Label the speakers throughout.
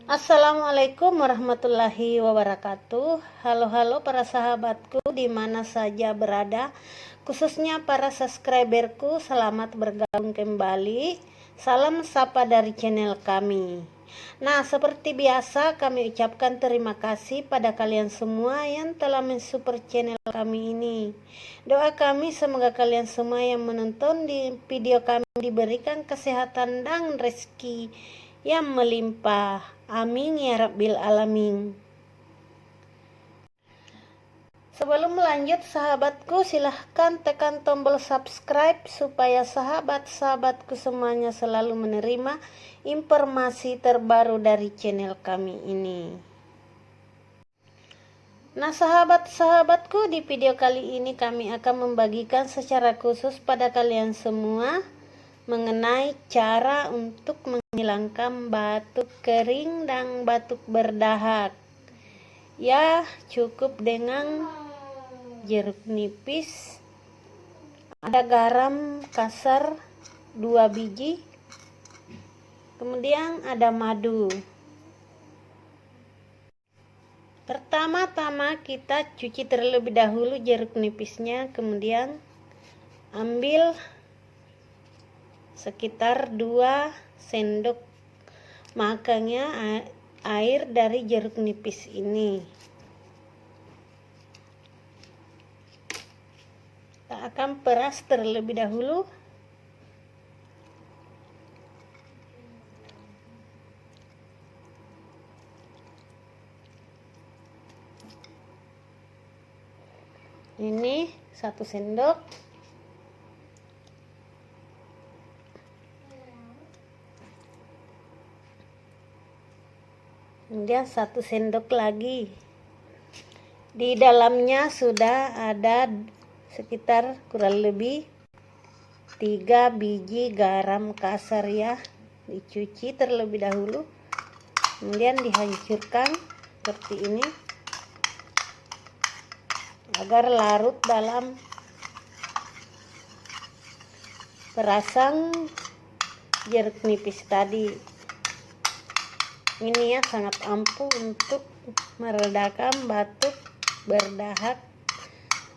Speaker 1: Assalamualaikum warahmatullahi wabarakatuh. Halo para sahabatku di mana saja berada, khususnya para subscriberku, selamat bergabung kembali. Salam sapa dari channel kami. Nah, seperti biasa kami ucapkan terima kasih pada kalian semua yang telah mensupport channel kami ini. Doa kami semoga kalian semua yang menonton di video kami diberikan kesehatan dan rezeki yang melimpah. Amin ya Rabbil Alamin. Sebelum lanjut sahabatku, silahkan tekan tombol subscribe supaya sahabat-sahabatku semuanya selalu menerima informasi terbaru dari channel kami ini. Nah sahabat-sahabatku, di video kali ini kami akan membagikan secara khusus pada kalian semua mengenai cara untuk menghilangkan batuk kering dan batuk berdahak. Ya, cukup dengan jeruk nipis, ada garam kasar 2 biji, kemudian ada madu. Pertama-tama kita cuci terlebih dahulu jeruk nipisnya, kemudian ambil sekitar 2 sendok makannya air dari jeruk nipis ini. Kita akan peras terlebih dahulu. Ini 1 sendok. Kemudian 1 sendok lagi. Di dalamnya sudah ada sekitar kurang lebih 3 biji garam kasar ya. Dicuci terlebih dahulu, kemudian dihancurkan seperti ini agar larut dalam perasan jeruk nipis tadi. Ini ya sangat ampuh untuk meredakan batuk berdahak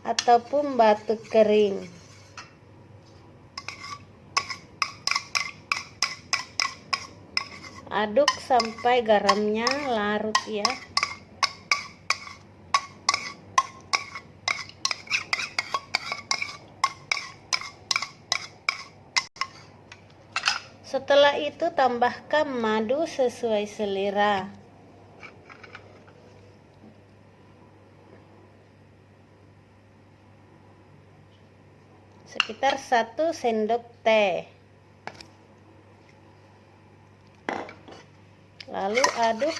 Speaker 1: ataupun batuk kering. Aduk sampai garamnya larut ya. Setelah itu tambahkan madu sesuai selera. Sekitar 1 sendok teh. Lalu aduk.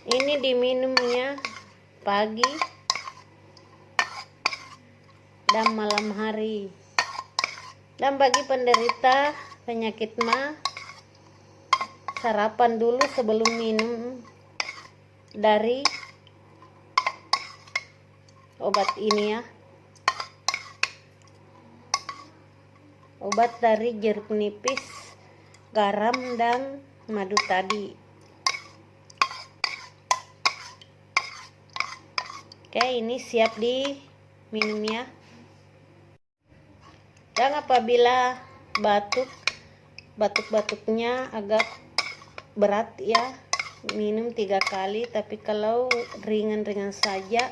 Speaker 1: Ini diminumnya pagi dan malam hari. Dan bagi penderita penyakit mah, sarapan dulu sebelum minum dari obat ini ya. Obat dari jeruk nipis, garam dan madu tadi. Oke, ini siap diminum ya. Dan apabila batuk-batuknya agak berat ya, minum 3 kali. Tapi kalau ringan-ringan saja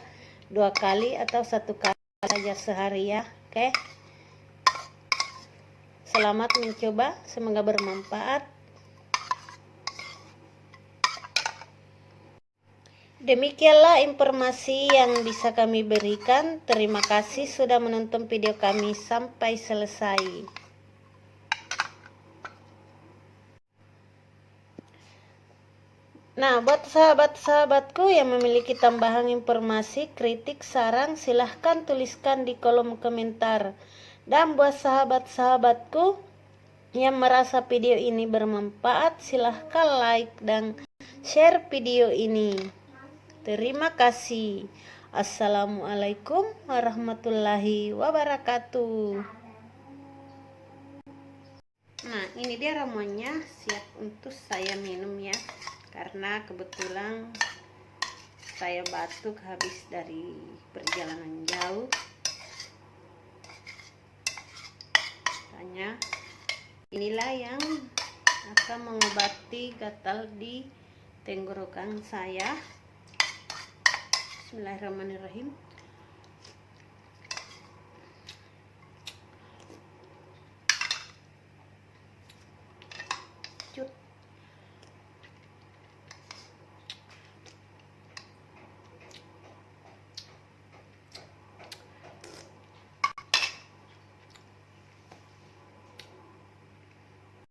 Speaker 1: 2 kali atau 1 kali saja sehari ya. Oke, selamat mencoba, semoga bermanfaat. Demikianlah informasi yang bisa kami berikan. Terima kasih sudah menonton video kami sampai selesai. Nah, buat sahabat-sahabatku yang memiliki tambahan informasi, kritik, saran, silahkan tuliskan di kolom komentar. Dan buat sahabat-sahabatku yang merasa video ini bermanfaat, silahkan like dan share video ini. Terima kasih. Assalamualaikum warahmatullahi wabarakatuh. Nah, ini dia ramuannya, siap untuk saya minum ya, karena kebetulan saya batuk habis dari perjalanan jauh. Tanya, inilah yang akan mengobati gatal di tenggorokan saya. Bismillahirrahmanirrahim.